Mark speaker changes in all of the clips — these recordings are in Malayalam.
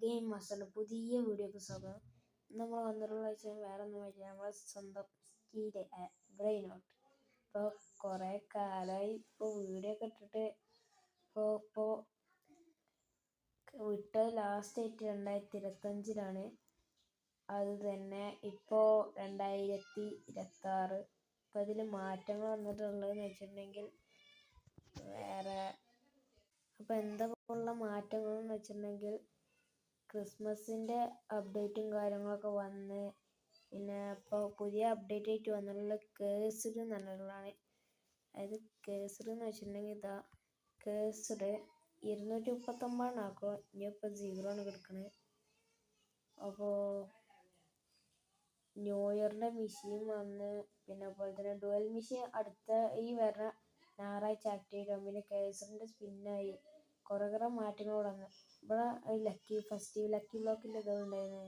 Speaker 1: ഗെയിം മാസ്റ്ററിൻ്റെ പുതിയ വീഡിയോക്ക് സ്വാഗതം. നമ്മൾ വന്നിട്ടുള്ള വെച്ചാൽ വേറെ ഒന്നും പറ്റില്ല, നമ്മളെ സ്വന്തം സ്കീഡ് ബ്രെയിനോട്ട്. ഇപ്പോൾ കുറേ കാലമായി ഇപ്പോൾ വീഡിയോ ഒക്കെ ഇട്ടിട്ട് ഇപ്പോൾ വിട്ട ലാസ്റ്റ് ആയിട്ട് 2025-ലാണ്. അത് തന്നെ ഇപ്പോൾ 2026. ഇപ്പോൾ ഇതിൽ മാറ്റങ്ങൾ വന്നിട്ടുള്ളതെന്ന് വെച്ചിട്ടുണ്ടെങ്കിൽ വേറെ അപ്പോൾ എന്താ ഉള്ള മാറ്റങ്ങൾ എന്ന് വെച്ചിട്ടുണ്ടെങ്കിൽ ക്രിസ്മസിൻ്റെ അപ്ഡേറ്റും കാര്യങ്ങളൊക്കെ വന്ന്, പിന്നെ ഇപ്പോൾ പുതിയ അപ്ഡേറ്റ് ആയിട്ട് വന്നിട്ടുള്ള കേഴ്സ്ഡ് എന്ന് പറഞ്ഞിട്ടുള്ളതാണ്. അതായത് കേഴ്സ്ഡ് എന്ന് വെച്ചിട്ടുണ്ടെങ്കിൽ ഇതാ കേഴ്സ്ഡ് 239 ആക്കോ, ഇനിയിപ്പോൾ 0 ആണ് കിടക്കുന്നത്. അപ്പോൾ ന്യൂ ഇയറിൻ്റെ മെഷീൻ വന്ന്, പിന്നെ അതുപോലെ തന്നെ ഡുവൽ മെഷീൻ അടുത്ത ഈ വരുന്ന ഞായറാഴ്ച ആക്ടിവേറ്റ് ആകും. പിന്നെ കേഴ്സറിൻ്റെ സ്പിന്നായി കുറേ മാറ്റങ്ങൾ വന്നു. ഇവിടെ ലക്കി ബ്ലോക്കിൻ്റെ ഇതുണ്ടായിരുന്നു.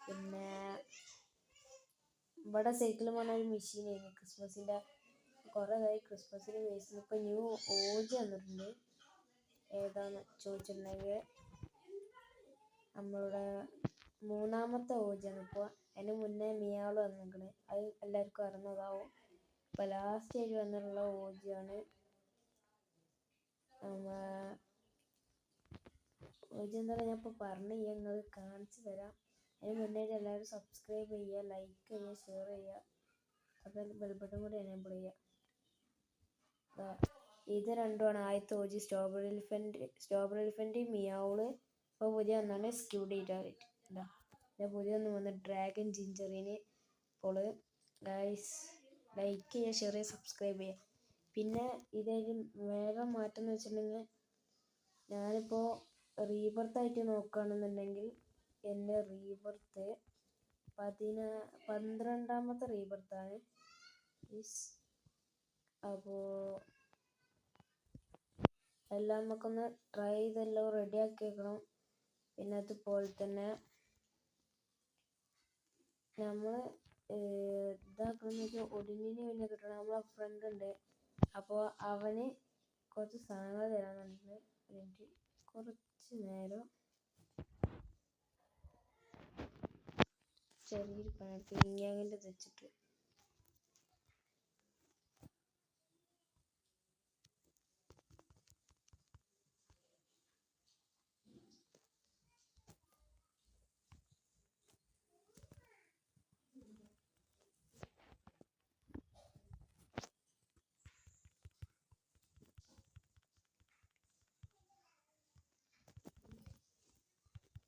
Speaker 1: പിന്നെ ഇവിടെ സൈക്കിൾ പറഞ്ഞ ഒരു മെഷീനായിരുന്നു ക്രിസ്മസിൻ്റെ. കുറേ ഇതായി ക്രിസ്മസിന് വേസ്റ്റ്. ഇപ്പോൾ ന്യൂ ഓജി വന്നിട്ടുണ്ട്. ഏതാന്ന് ചോദിച്ചിട്ടുണ്ടെങ്കിൽ നമ്മളുടെ 3ാമത്തെ ഓജിയാണ്. ഇപ്പോൾ അതിന് മുന്നേ മിയാള് വന്നിരിക്കണേ, അത് എല്ലാവർക്കും അറിഞ്ഞതാവും. ഇപ്പോൾ ലാസ്റ്റ് ആയിട്ട് വന്നിട്ടുള്ള ഓജിയാണ്. ഓജി എന്താ ഞാൻ ഇപ്പോൾ പറഞ്ഞു ഞങ്ങൾ കാണിച്ചു തരാം. അതിന് മുന്നേ എല്ലാവരും സബ്സ്ക്രൈബ് ചെയ്യുക, ലൈക്ക് ചെയ്യുക, ഷെയർ ചെയ്യുക, അതുപോലെ ബെൽ ബട്ടൺ കൂടി എനേബിൾ ചെയ്യുക. ഇത് രണ്ടുമാണ് ആദ്യത്തെ ഓജി. Strawberry elephant മിയാവള്. ഇപ്പോൾ പുതിയ ഒന്നാണ് സ്ക്യൂഡ് ഇറ്റാലിറ്റ്. പിന്നെ പുതിയ ഒന്ന് വന്ന് ഡ്രാഗൺ ജിഞ്ചറിന്. അപ്പോൾ ഗൈസ് ലൈക്ക് ചെയ്യുക, ഷെയർ ചെയ്യുക, സബ്സ്ക്രൈബ് ചെയ്യുക. പിന്നെ ഇതൊരു വേറെ മാറ്റം എന്ന് വെച്ചിട്ടുണ്ടെങ്കിൽ, ഞാനിപ്പോൾ റീബർത്തായിട്ട് നോക്കുകയാണെന്നുണ്ടെങ്കിൽ എൻ്റെ റീബർത്ത് 12ാമത്തെ റീബർത്താണ്. അപ്പോൾ എല്ലാം നമുക്കൊന്ന് ട്രൈ ചെയ്തെല്ലാം റെഡിയാക്കി വെക്കണം. പിന്നെ അതുപോലെ തന്നെ നമ്മൾ ഇതാക്കണമെന്ന് വെച്ചാൽ ഒടിഞ്ഞിന് പിന്നെ കിട്ടണം. നമ്മളെ ഫ്രണ്ട് ഉണ്ട്, അപ്പോൾ അവന് കുറച്ച് സാധനങ്ങൾ തരാനുണ്ട്. എനിക്ക് കുറച്ച് നേരം ചെറിയൊരു പണിയെടുത്ത് ഇങ്ങാങ്ങിൻ്റെ വെച്ചിട്ട്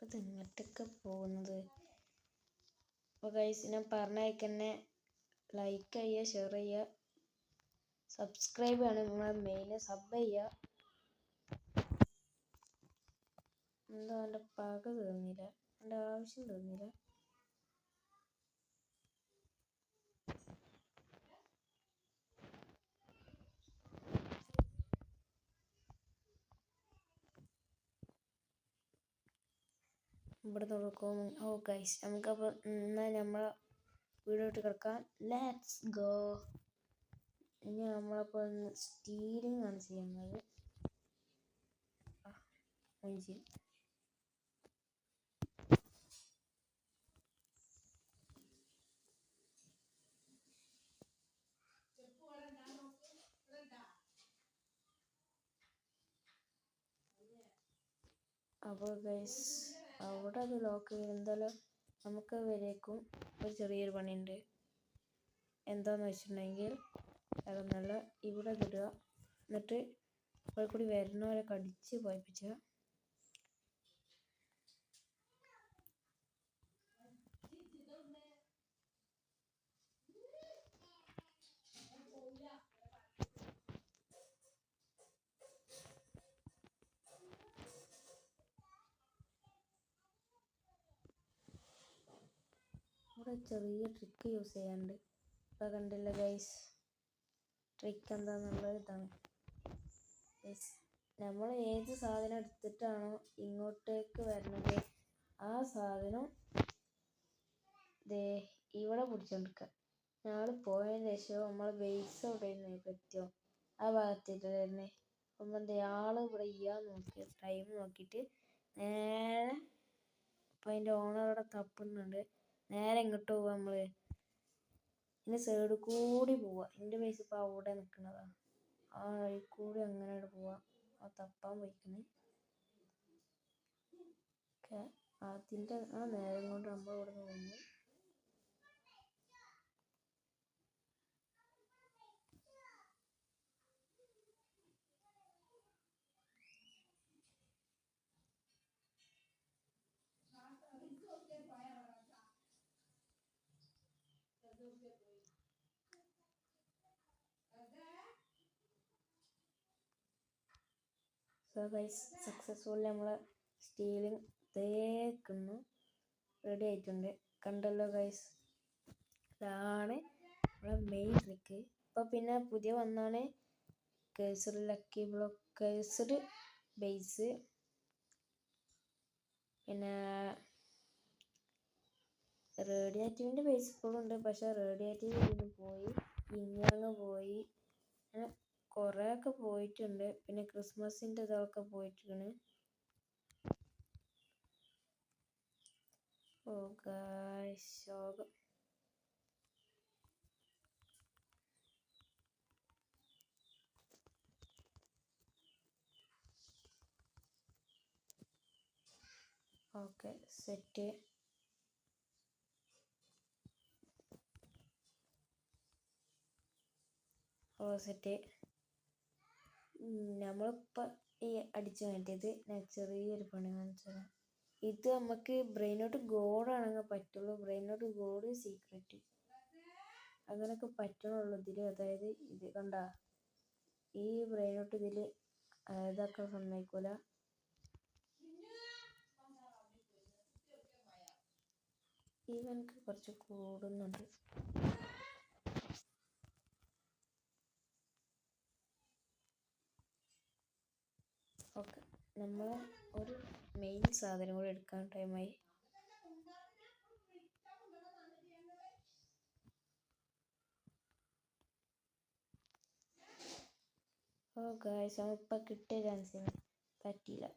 Speaker 1: ഇപ്പം തെങ്ങട്ടൊക്കെ പോകുന്നത്. അപ്പോൾ ഗൈസ് ഞാൻ പറഞ്ഞേക്ക് തന്നെ ലൈക്ക് ചെയ്യുക, ഷെയർ ചെയ്യുക, സബ്സ്ക്രൈബ് ചെയ്യണം. നിങ്ങളെ മെയിൻ സബ് ചെയ്യുക. എന്താ എൻ്റെ പക തോന്നിയില്ല, എൻ്റെ ആവശ്യം തോന്നിയില്ല. ഇവിടെ തുറക്കും. ഓ ഗൈസ് നമുക്കപ്പോൾ എന്നാൽ നമ്മളെ വീഡിയോട്ട് കിടക്കാം. Let's go. ഇനി നമ്മളപ്പോൾ സ്റ്റീലിംഗ് ആണ് ചെയ്യുന്നത്. അപ്പോൾ ഗൈസ് അവിടെ അത് ലോക്ക് ചെയ്ത് എന്തായാലും നമുക്ക് വരേക്കും ഒരു ചെറിയൊരു പണിയുണ്ട്. എന്താന്ന് വെച്ചിട്ടുണ്ടെങ്കിൽ അതൊന്നല്ല, ഇവിടെ ഇടുക, എന്നിട്ട് അവിടെ കൂടി വരുന്നവരെ കടിച്ച് പോയിപ്പിച്ചുക. ഇവിടെ ചെറിയ ട്രിക്ക് യൂസ് ചെയ്യാനുണ്ട്. ഇപ്പോൾ കണ്ടില്ല ഗൈസ്, ട്രിക്ക് എന്താണെന്നുള്ളത് ഇതാണ് ഗൈസ്. നമ്മൾ ഏത് സാധനം എടുത്തിട്ടാണോ ഇങ്ങോട്ടേക്ക് വരുന്നത്, ആ സാധനം ഇവിടെ പിടിച്ചോണ്ടിരിക്കുക. ഞങ്ങൾ പോയതിന് ശേഷം നമ്മൾ ബേസ് അവിടെ പറ്റുമോ ആ ഭാഗത്തേക്ക് വരുന്നത്. അപ്പം ആൾ ഇവിടെ ചെയ്യാൻ നോക്കി ടൈം നോക്കിയിട്ട് നേരെ അതിൻ്റെ ഓണർ അവിടെ തപ്പുന്നുണ്ട്. നേരെ ഇങ്ങോട്ട് പോവാ നമ്മള്. ഇതിൻ്റെ സൈഡിൽ കൂടി പോവാ. എൻ്റെ ബേസ് ഇപ്പോൾ അവിടെ നിൽക്കുന്നതാണ്. ആ വഴി കൂടി അങ്ങനെ പോവാ. ആ തപ്പാൻ പോയിക്കണ്. ഓക്കെ, അതിൻ്റെ ആ നേരം കൊണ്ട് നമ്മൾ ഇവിടെ നിന്ന് വന്നു. സോ ഗൈസ്, സക്സസ്ഫുള്ളി നമ്മളെ സ്റ്റീലിംഗ് തേക്കുന്നു റെഡി ആയിട്ടുണ്ട്. കണ്ടല്ലോ ഗൈസ്, ഇതാണ് നമ്മളെ മെയിൻ ട്രിക്ക്. ഇപ്പോൾ പിന്നെ പുതിയ വന്നാണ് കേസർ ലക്കി ബ്ലോക്ക്, കേസർ ബേസ്, പിന്നെ റേഡിയേറ്റീവിൻ്റെ ബേസ് ഇപ്പോഴും ഉണ്ട്. പക്ഷെ റേഡിയേറ്റീവ് ഇതിന് പോയി, ഇങ്ങ് പോയി, അങ്ങനെ കുറേയൊക്കെ പോയിട്ടുണ്ട്. പിന്നെ ക്രിസ്മസിൻ്റെ ഇതൊക്കെ പോയിട്ടുണ്ട്. ഓ ഗായ്സ്, ശോകം. Okay, set. Oh set. നമ്മളിപ്പോൾ ഈ അടിച്ചു മാറ്റിയത് ഞാൻ ചെറിയൊരു പണി കാണിച്ചത്. ഇത് നമുക്ക് ബ്രെയിനോട്ട് ഗോഡാണെങ്കിൽ പറ്റുള്ളൂ. ബ്രെയിനോട്ട് ഗോഡ് സീക്രട്ട് അങ്ങനെയൊക്കെ പറ്റണുള്ളൂ ഇതിൽ. അതായത് ഇത് കണ്ട, ഈ ബ്രെയിനോട്ട് ഇതിൽ ഇതാക്കാൻ സമ്മതിക്കൂല. ഇവനക്ക് കുറച്ച് കൂടുന്നുണ്ട്. ഓക്കെ, നമ്മൾ ഒരു മെയിൻ സാധനം കൂടി എടുക്കാൻ ടൈമായി. ഓ ഗായ്സ്, ഇപ്പം കിട്ടിയ ചാൻസിന് പറ്റിയില്ല.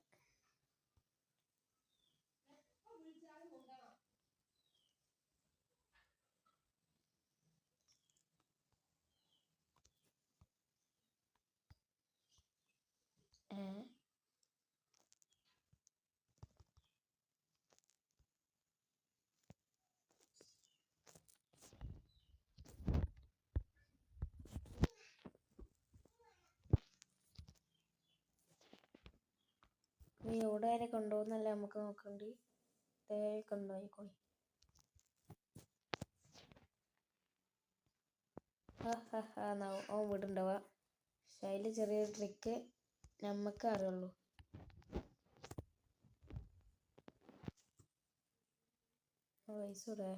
Speaker 1: നീ എവിടെ വരെ കൊണ്ടുപോകുന്നല്ലേ നമുക്ക് നോക്കണ്ടി. കൊണ്ടുപോയിക്കോളി. ഓൻ വിടുണ്ടാവുക. പക്ഷെ അതിൽ ചെറിയൊരു ട്രിക്ക് നമുക്ക് അറിയുള്ളൂ. വയസ്സൂടെ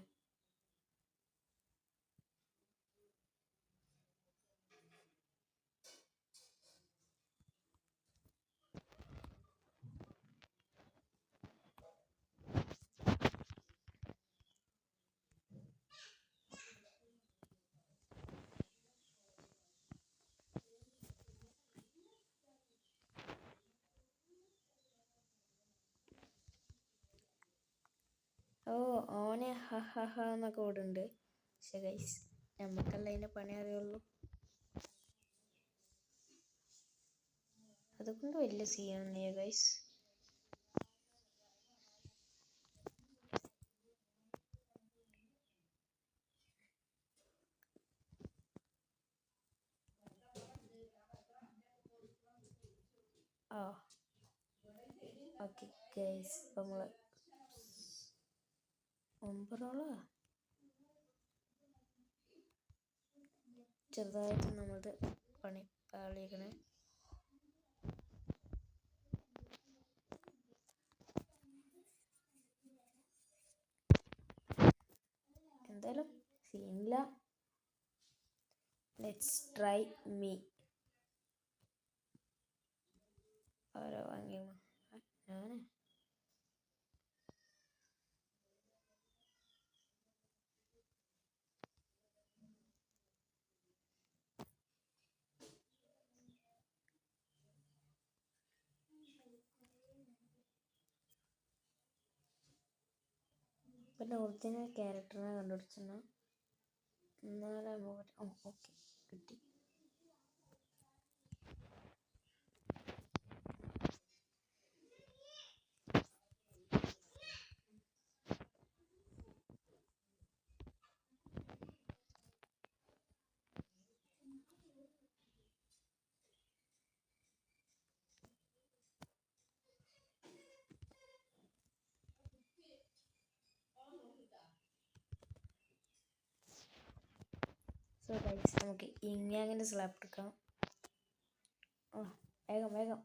Speaker 1: ഓനെ എന്നൊക്കെ ഓടുണ്ട്. പക്ഷെ ഗൈസ്, നമുക്കല്ല അതിൻ്റെ പണി അറിയുള്ളൂ. അതുകൊണ്ട് വലിയ സീനൊന്നുമില്ല ഗൈസ്. ഓക്കെ ഗൈസ്, ഇപ്പം നമ്മൾ 9 ചെറുതായിട്ട് നമ്മളത് പണി പാളിയിക്കണേ. എന്തായാലും സീനില്ല. Let's try me. ആരോ വാങ്ങി ഞാൻ. പിന്നെ ഒറിജിനൽ ക്യാരക്ടറിനെ കണ്ടുപിടിച്ചെന്നാ എന്നാലേ ഓക്കെ കിട്ടി. സോ ഗൈസ് നമുക്ക് ഇങ്ങാങ്ങിൻ്റെ സ്ലാപ്പ് എടുക്കാം. വേഗം വേഗം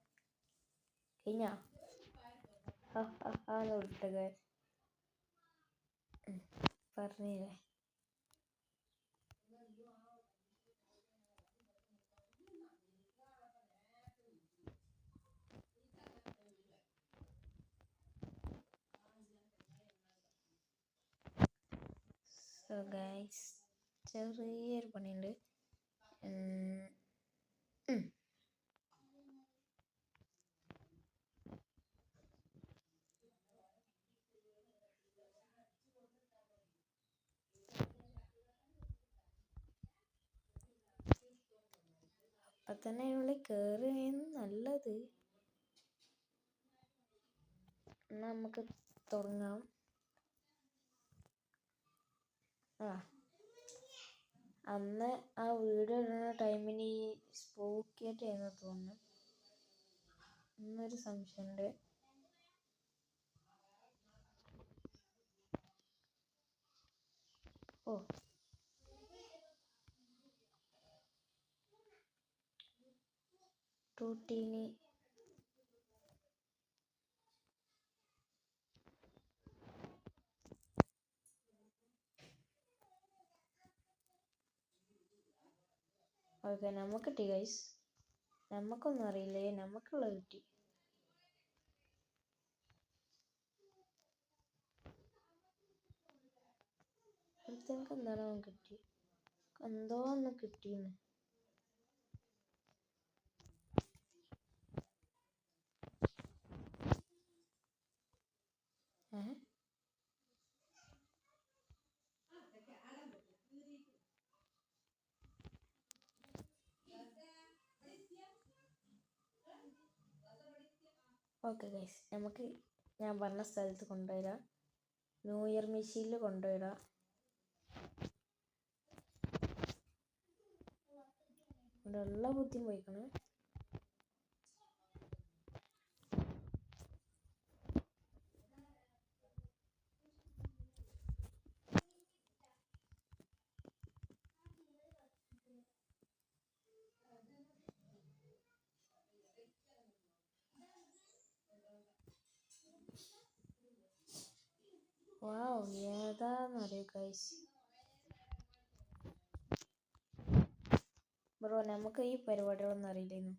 Speaker 1: കഴിഞ്ഞാ വിട്ടത് പറഞ്ഞില്ലേ. സോ ഗൈസ് ചെറിയൊരു പണിയുണ്ട്. അപ്പം തന്നെ അതിനുള്ളിൽ കയറുകയാണ് നല്ലത്. എന്നാൽ നമുക്ക് തുടങ്ങാം. അന്ന് ആ വീഡിയോ ഇടുന്ന ടൈമിന് ഈ സ്പോക്കിയായിട്ടായിരുന്നു തോന്നുന്നു. എന്നൊരു സംശയമുണ്ട്. ടൂട്ടീനി ഓക്കെ നമുക്ക് കിട്ടി ഗൈസ്. നമുക്കൊന്നും അറിയില്ലേ, നമുക്കുള്ളത് കിട്ടി. അടുത്തെനിക്ക് എന്താണോ കിട്ടി, എന്തോ ഒന്ന് കിട്ടിയെന്ന്. ഓക്കെ ഗൈസ് നമുക്ക് ഞാൻ പറഞ്ഞ സ്ഥലത്ത് കൊണ്ടുവരാം. ന്യൂ ഇയർ മെഷീനിൽ കൊണ്ടുവരാം. ഇവിടെ ഉള്ള ബുദ്ധിയും പോയിക്കണേ. വാവ് ഏതാന്നറിയോ ഗൈസ്. ബ്രോ നമുക്ക് ഈ പരിപാടികളൊന്നും അറിയില്ലായിരുന്നു.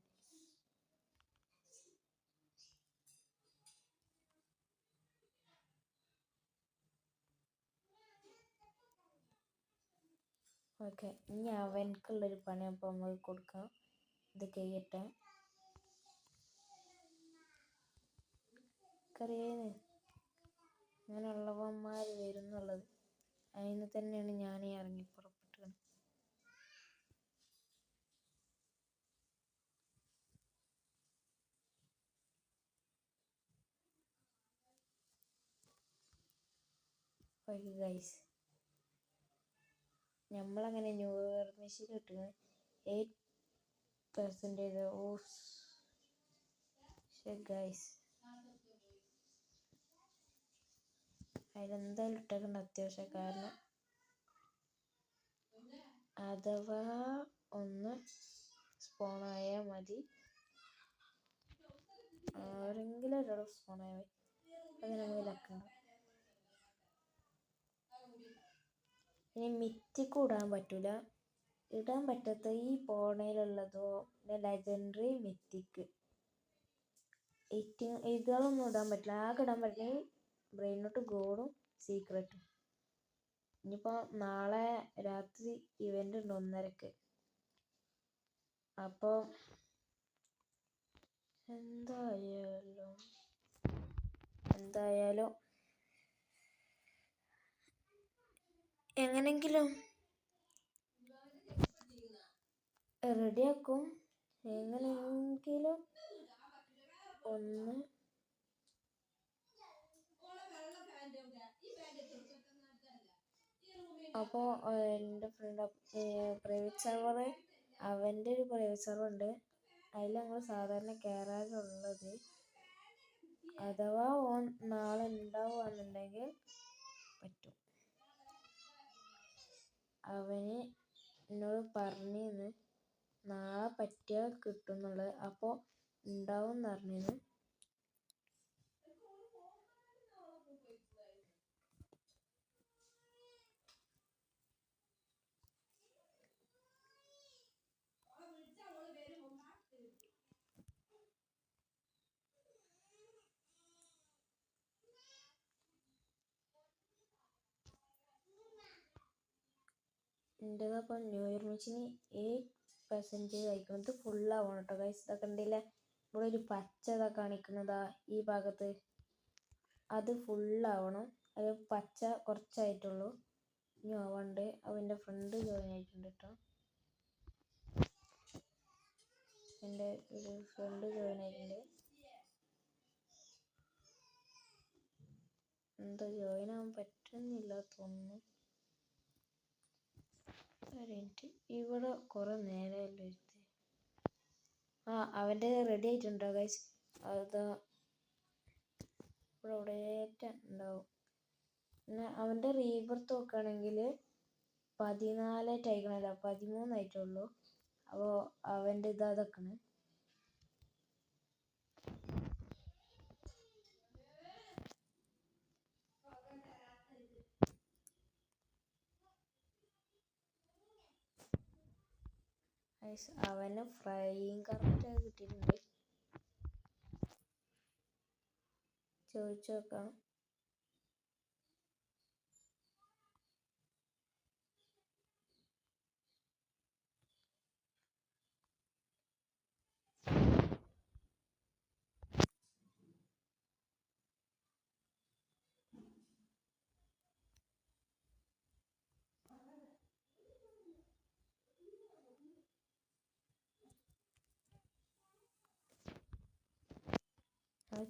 Speaker 1: ഓക്കെ ഇനി അവനക്കുള്ളൊരു പണി അപ്പോൾ നമുക്ക് കൊടുക്കാം. ഇത് കഴിയട്ടെ. അറിയാന്ന് അങ്ങനെയുള്ളവന്മാർ വരുന്നുള്ളത്. അതിന് തന്നെയാണ് ഞാൻ ഇറങ്ങി പുറപ്പെട്ടത്. ഓക്കെ ഗൈസ് നമ്മളങ്ങനെ ന്യൂ ഇയർ മെഷീൻ കിട്ടുന്നത് 8%. ഓ ഗൈസ് അതിലെന്തായാലും ഇട്ടേക്കണ്ട അത്യാവശ്യം. കാരണം അഥവാ ഒന്ന് സ്പോണായാൽ മതി, ആരെങ്കിലും ഒരാൾ സ്പോണായാൽ മതി. അത് നമ്മൾ ഇതാക്കണം. ഇനി മിത്തിക്ക് ഇടാൻ പറ്റൂല. ഇടാൻ പറ്റാത്ത ഈ പോണയിലുള്ളതോ ലെജൻഡറി മിത്തിക്ക് ഇതൊന്നും ഇടാൻ പറ്റില്ല. ആകെ ഇടാൻ പറ്റുന്നത് ബ്രെയിനോട്ട് ഗോളും സീക്രട്ടും. ഇനിയിപ്പോൾ നാളെ രാത്രി ഇവൻ്റ് ഉണ്ട് 1:30. അപ്പോൾ എന്തായാലും എങ്ങനെങ്കിലും റെഡിയാക്കും. എങ്ങനെയെങ്കിലും ഒന്ന് അപ്പോൾ എൻ്റെ ഫ്രണ്ട് പ്രൈവറ്റ് സെർവർ, അവൻ്റെ ഒരു പ്രൈവറ്റ് സെർവർ ഉണ്ട്. അതിൽ ഞങ്ങൾ സാധാരണ കയറാറുള്ളത്. അഥവാ ഓൻ നാളെ ഉണ്ടാവുകയാണെന്നുണ്ടെങ്കിൽ പറ്റും. അവന് എന്നോട് പറഞ്ഞിരുന്നു നാളെ പറ്റിയാൽ കിട്ടുന്നുള്ളത്. അപ്പോൾ ഉണ്ടാവും എന്ന് പറഞ്ഞിരുന്നു. എൻ്റെതപ്പം ന്യൂ ഇയർ മിഷന് 8% അയക്കുന്നത് ഫുള്ളാവണം കേട്ടോ ഗൈസ്. ഇതൊക്കെ ഉണ്ടല്ലേ, ഇവിടെ ഒരു പച്ച ഇതൊക്കെ കാണിക്കുന്നതാ ഈ ഭാഗത്ത്, അത് ഫുള്ളാവണം. അത് പച്ച കുറച്ചായിട്ടുള്ളൂ, ഇനി ആവാണ്ട്. അവൻ്റെ ഫ്രണ്ട് ജോയിൻ ആയിട്ടുണ്ട് കേട്ടോ. എൻ്റെ ഒരു ഫ്രണ്ട് ജോയിൻ ആയിട്ടുണ്ട്. എന്താ ജോയിൻ ആവാൻ പറ്റുന്നില്ല തോന്നുന്നു. ഇവിടെ കുറെ നേരമല്ലോ ഇരുത്തി. അവൻ്റെ റെഡി ആയിട്ടുണ്ടോ ഗൈസ്? അതാ ഇവിടെ എവിടെയായിട്ട് ഉണ്ടാവും. പിന്നെ അവൻ്റെ റീബർത്ത് നോക്കുകയാണെങ്കിൽ 14 ആയിക്കണല്ലോ, 13 ആയിട്ടുള്ളൂ. അപ്പോൾ അവൻ്റെ അതൊക്കെയാണ്. അവന് ഫ്രൈയിങ് കറക്റ്റ് കിട്ടിയിട്ടുണ്ട്. ചോദിച്ചു നോക്കാം.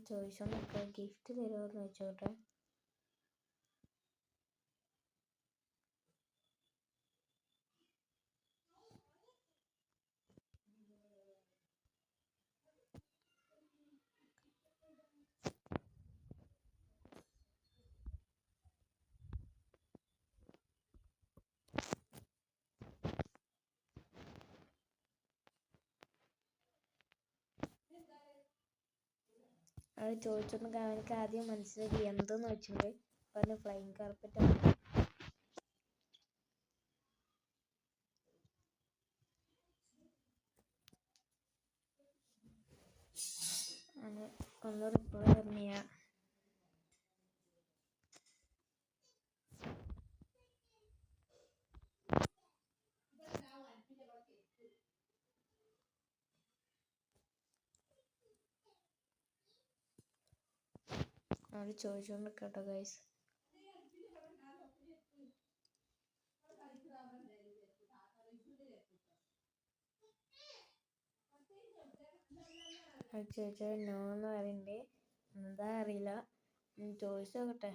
Speaker 1: ചോദിച്ചോണ്ടൊക്കെ ഗിഫ്റ്റ് തരുമോ എന്ന് വെച്ചോട്ടെ. അത് ചോദിച്ചോണ്ട് അവനക്ക് ആദ്യം മനസ്സിലായി എന്തെന്ന് വെച്ചിട്ടുണ്ട്. പറഞ്ഞ് ഫ്ലൈയിങ് കാർപ്പറ്റ് ആണ്. ഒന്ന് റിപ്ലൈ പറഞ്ഞ അവര് ചോദിച്ചോണ്ട് കേട്ടോ ഗൈസ്. ചോദിച്ചാൽ നോ എന്ന് പറയുന്നുണ്ട്. എന്താ അറിയില്ല, ചോദിച്ചു നോക്കട്ടെ.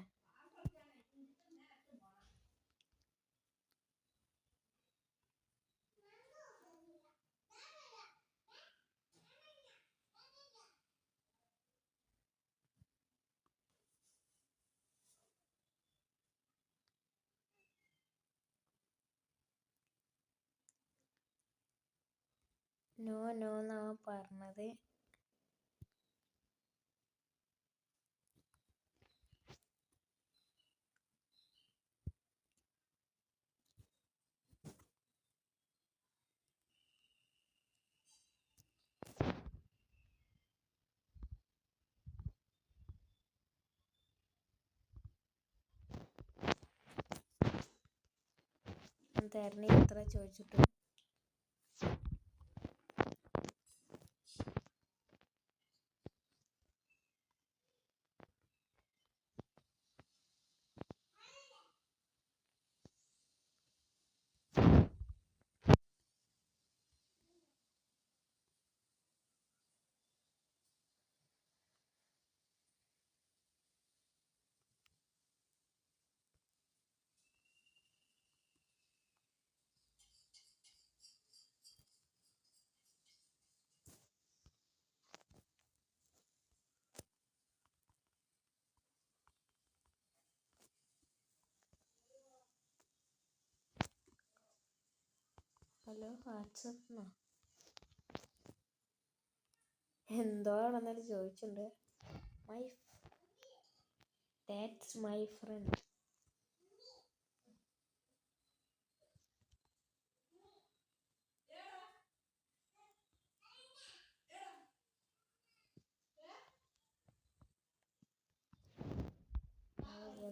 Speaker 1: നോ നോ എന്നാണ് പറഞ്ഞത്. തരണി എത്ര ചോദിച്ചിട്ടു. ഹലോ വാട്സപ്പ് എന്തോ ആണെന്നൊരു ചോദിച്ചിട്ടുണ്ട്. My that's my friend.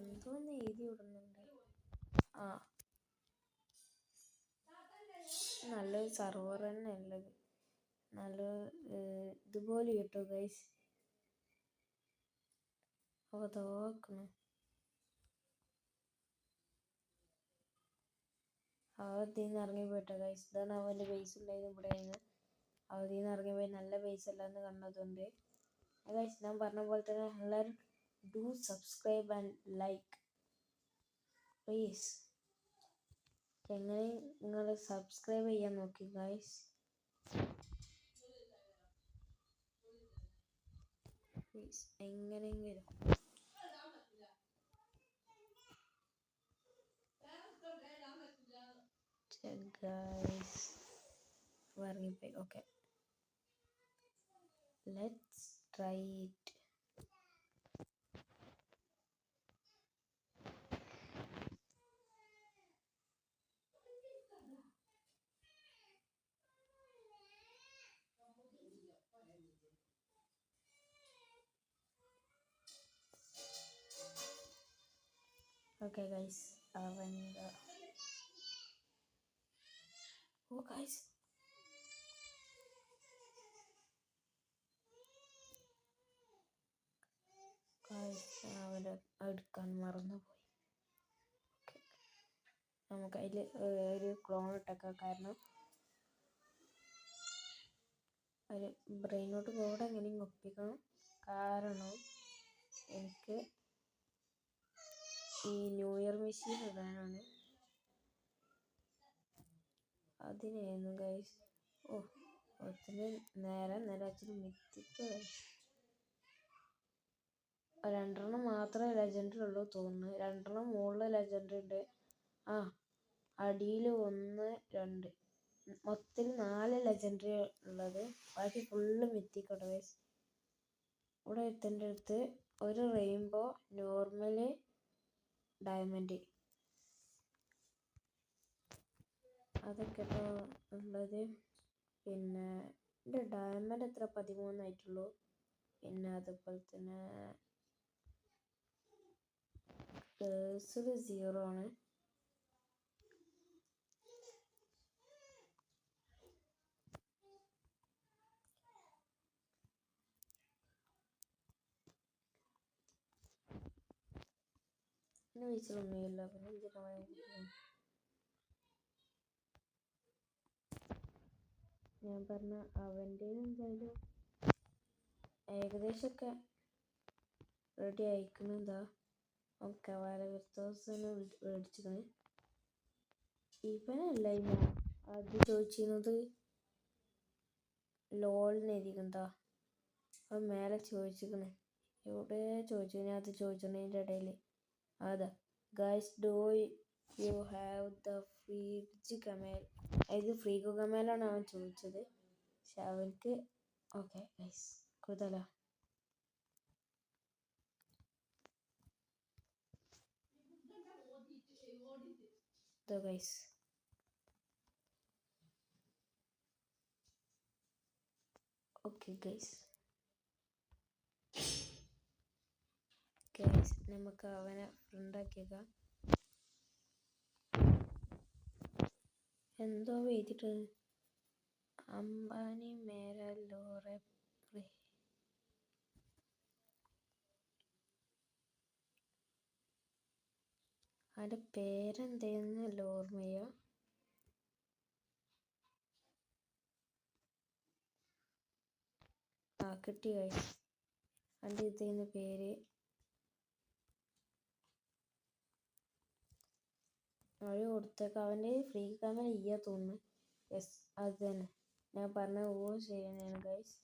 Speaker 1: എന്തോന്ന് എഴുതി വിടുന്നുണ്ട്. ആ നല്ലൊരു സർവർ തന്നെ ഉള്ളത്. നല്ല ഇതുപോലെ കിട്ടും ഗൈസ്. അപ്പോൾ തോക്കണം അവധിയിൽ നിന്ന് ഇറങ്ങി പോയിട്ടോ ഗൈസ്. ഇതാണ് അവൻ്റെ ബേസ് ഉണ്ടായത് ഇവിടെയാണ്. അവധിയിൽ നിന്ന് ഇറങ്ങി പോയി നല്ല ബേസ് അല്ലാന്ന് കണ്ടതുകൊണ്ട് ഗൈസ് ഞാൻ പറഞ്ഞ പോലെ തന്നെ എല്ലാവരും do subscribe and like please. എങ്ങനെ നിങ്ങൾ സബ്സ്ക്രൈബ് ചെയ്യാൻ നോക്കി ഗൈസ്. പ്ലീസ് എങ്ങനെയെങ്കിലും ഗൈസ് ഇറങ്ങിപ്പോയി. Okay let's try it. Okay guys അവൻ്റെ ഗൈസ് അവൻ്റെ എടുക്കാൻ മറന്നുപോയി. നമുക്ക് അതിൽ ഒരു ക്ലോൺ ഇട്ടേക്കാം. കാരണം ഒരു ബ്രെയിനോട്ട് കോഡ് എങ്ങനെയും ഒപ്പിക്കണം. കാരണം എനിക്ക് ഈ ന്യൂ ഇയർ മെഷീൻ ഇടാനാണ്. അതിനായിരുന്നു ഗൈസ്. ഒത്തിരി നേരം അച്ഛന് മിത്തിക്ക് 2 മാത്രമേ ലെജൻഡറി ഉള്ളൂ തോന്നുന്നു. 2 മുകളിൽ ലെജൻഡറി ഉണ്ട്. അടിയിൽ 1, 2 മൊത്തത്തിൽ 4 ലെജൻഡറി ഉള്ളത്. ബാക്കി ഫുള്ള് മിത്തിക്കോട്ടെ ഗൈസ്. ഇവിടെ എത്തേണ്ട അടുത്ത് ഒരു റെയിൻബോ, നോർമല്, ഡയമണ്ട് അതൊക്കെ ഉള്ളത്. പിന്നെ എൻ്റെ ഡയമണ്ട് എത്ര 13 ആയിട്ടുള്ളൂ. പിന്നെ അതുപോലെ തന്നെ കേഴ്സിൽ 0 ആണ്. പിന്നെ വീഴ്ചയൊന്നുമില്ല. പിന്നെ ഞാൻ പറഞ്ഞ അവൻ്റെ എന്തായാലും ഏകദേശമൊക്കെ റെഡി ആയിക്കണെന്താ. ഓക്കെ വാലവൃത്തോസിനെ മേടിച്ചിക്കണ്. ഇവനല്ല അത് ചോദിച്ചിരുന്നത് ലോളിന് എഴുതിക്കണ്ടാ. അത് മേലെ ചോദിച്ചിക്കണ്. എവിടെ ചോദിച്ചു ഞാൻ അത് ചോദിച്ചതിൻ്റെ ഇടയിൽ. അതാ guys do you have the Frijj caramel. ഇത് ഫ്രീഗോ കമേലാണ് അവൻ ചോദിച്ചത്. പക്ഷെ അവർക്ക് ഓക്കെ ഗൈസ് കൊടുത്തല്ലോ. ഗൈസ് ഓക്കെ ഗൈസ് നമുക്ക് അവനെ ഫ്രണ്ടാക്കിയേക്കാം. എന്തോ എഴുതിയിട്ട് അംബാനി മേര ലോറെ അവൻ്റെ പേരെന്തെന്ന് ഓർമ്മയോ. കിട്ടി ഗൈസ്. അവൻ്റെ ഇതിന് പേര് അവര് കൊടുത്തേക്കാം. അവൻ്റെ ഫ്രീ കമൽ ചെയ്യാൻ തോന്നുന്നു. യെസ് അത് തന്നെ ഞാൻ പറഞ്ഞ ശരി തന്നെയാണ് ഗൈസ്.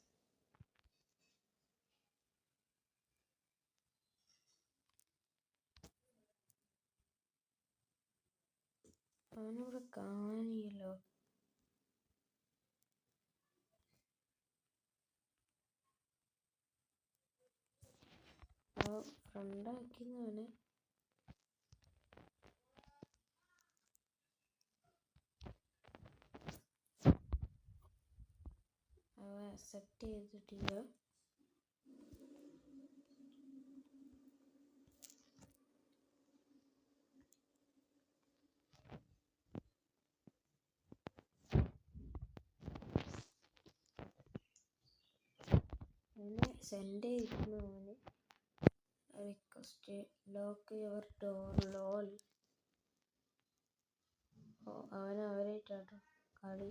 Speaker 1: അവനിവിടെ കാണിയല്ലോ. ഫ്രണ്ടാക്കിന്നവനെ. അവൻ അക്സെപ്റ്റ് ചെയ്തിട്ടില്ല. അവനെ സെൻഡ് ചെയ്തിരുന്നു. അവന് റിക്വസ്റ്റ് ലോക്ക് യുവർ ഡോർ ലോൾ. അവൻ അവരായിട്ടാട്ടോ കളി.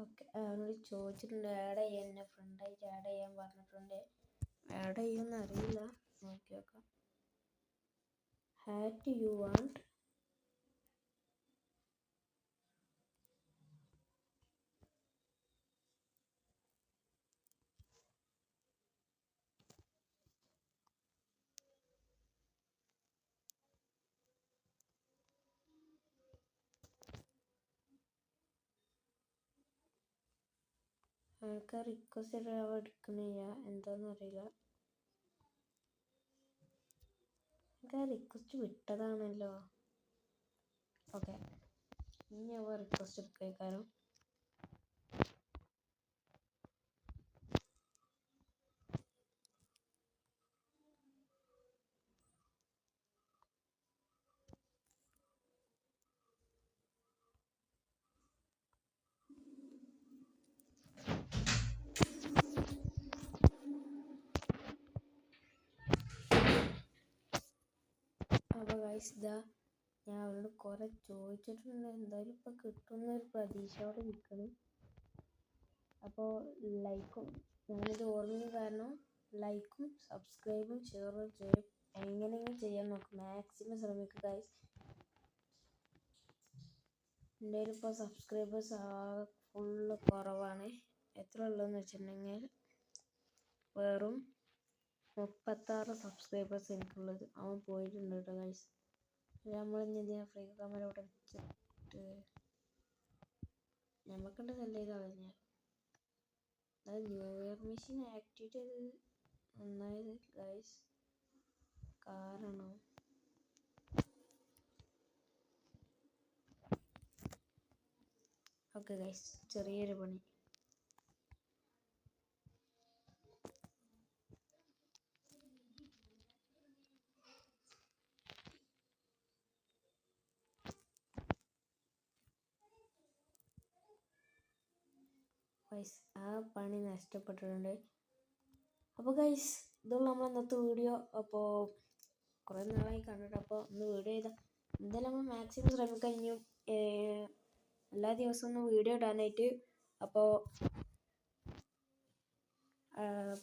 Speaker 1: ഓക്കെ, അവനോട് ചോദിച്ചിട്ടുണ്ട് ആഡ് ചെയ്യാൻ. എന്നെ ഫ്രണ്ടായിട്ട് ആഡ് ചെയ്യാൻ പറഞ്ഞിട്ടുണ്ട്. ആഡ് ചെയ്യുമെന്ന് അറിയില്ല, നോക്കി നോക്കാം. Hat you want? അവർക്ക് റിക്വസ്റ്റ് എടുക്കണില്ല, എന്താണെന്നറിയില്ല. എനിക്ക് റിക്വസ്റ്റ് വിട്ടതാണല്ലോ. ഓക്കെ, ഇനി അവ റിക്വസ്റ്റ് എടുക്കേക്കാരം. അപ്പോൾ ഗൈസ് ഇതാ ഞാൻ അവരോട് കുറേ ചോദിച്ചിട്ടുണ്ട്. എന്തായാലും ഇപ്പോൾ കിട്ടുന്നൊരു പ്രതീക്ഷയോടെ നിൽക്കണം. അപ്പോൾ ലൈക്കും, ഞാനിത് ഓർമ്മ കാരണം ലൈക്കും സബ്സ്ക്രൈബും ഷെയറും ചെയ്യും. എങ്ങനെയെങ്കിലും ചെയ്യാൻ നോക്കും, മാക്സിമം ശ്രമിക്കുക ഗൈസ്. എൻ്റെ ഇപ്പോൾ സബ്സ്ക്രൈബേഴ്സ് ഫുള്ള് കുറവാണ്. എത്ര ഉള്ളതെന്ന് വെച്ചിട്ടുണ്ടെങ്കിൽ വെറും 36 സബ്സ്ക്രൈബേഴ്സ് എനിക്കുള്ളത്. അവൻ പോയിട്ടുണ്ട് കേട്ടോ ഗൈസ്. നമ്മളിനി ഇതിനെ ഫ്രീ ക്യാമറ ഇവിടെ വെച്ചിട്ട് നമുക്കുണ്ട് സെല് ചെയ്ത് കളഞ്ഞാൽ. അത് ന്യൂ ഇയർ മെഷീൻ ആക്ടിവേറ്റ് ചെയ്ത് നന്നായത് ഗൈസ്. കാരണം ഓക്കെ ഗൈസ്, ചെറിയൊരു പണി. ഗൈസ് ആ പണി നഷ്ടപ്പെട്ടിട്ടുണ്ട്. അപ്പോൾ ഗൈസ് ഇതുള്ള നമ്മൾ ഇന്നത്തെ വീഡിയോ. അപ്പോൾ കുറേ നാളായി കണ്ടിട്ട്, അപ്പോൾ ഒന്ന് വീഡിയോ ചെയ്താൽ എന്തായാലും നമ്മൾ മാക്സിമം ശ്രമിക്കാം ഇനിയും എല്ലാ ദിവസവും ഒന്ന് വീഡിയോ ഇടാനായിട്ട്. അപ്പോൾ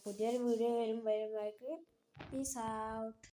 Speaker 1: പുതിയൊരു വീഡിയോ വരുമ്പോഴേക്ക് പീസ് ഔട്ട്.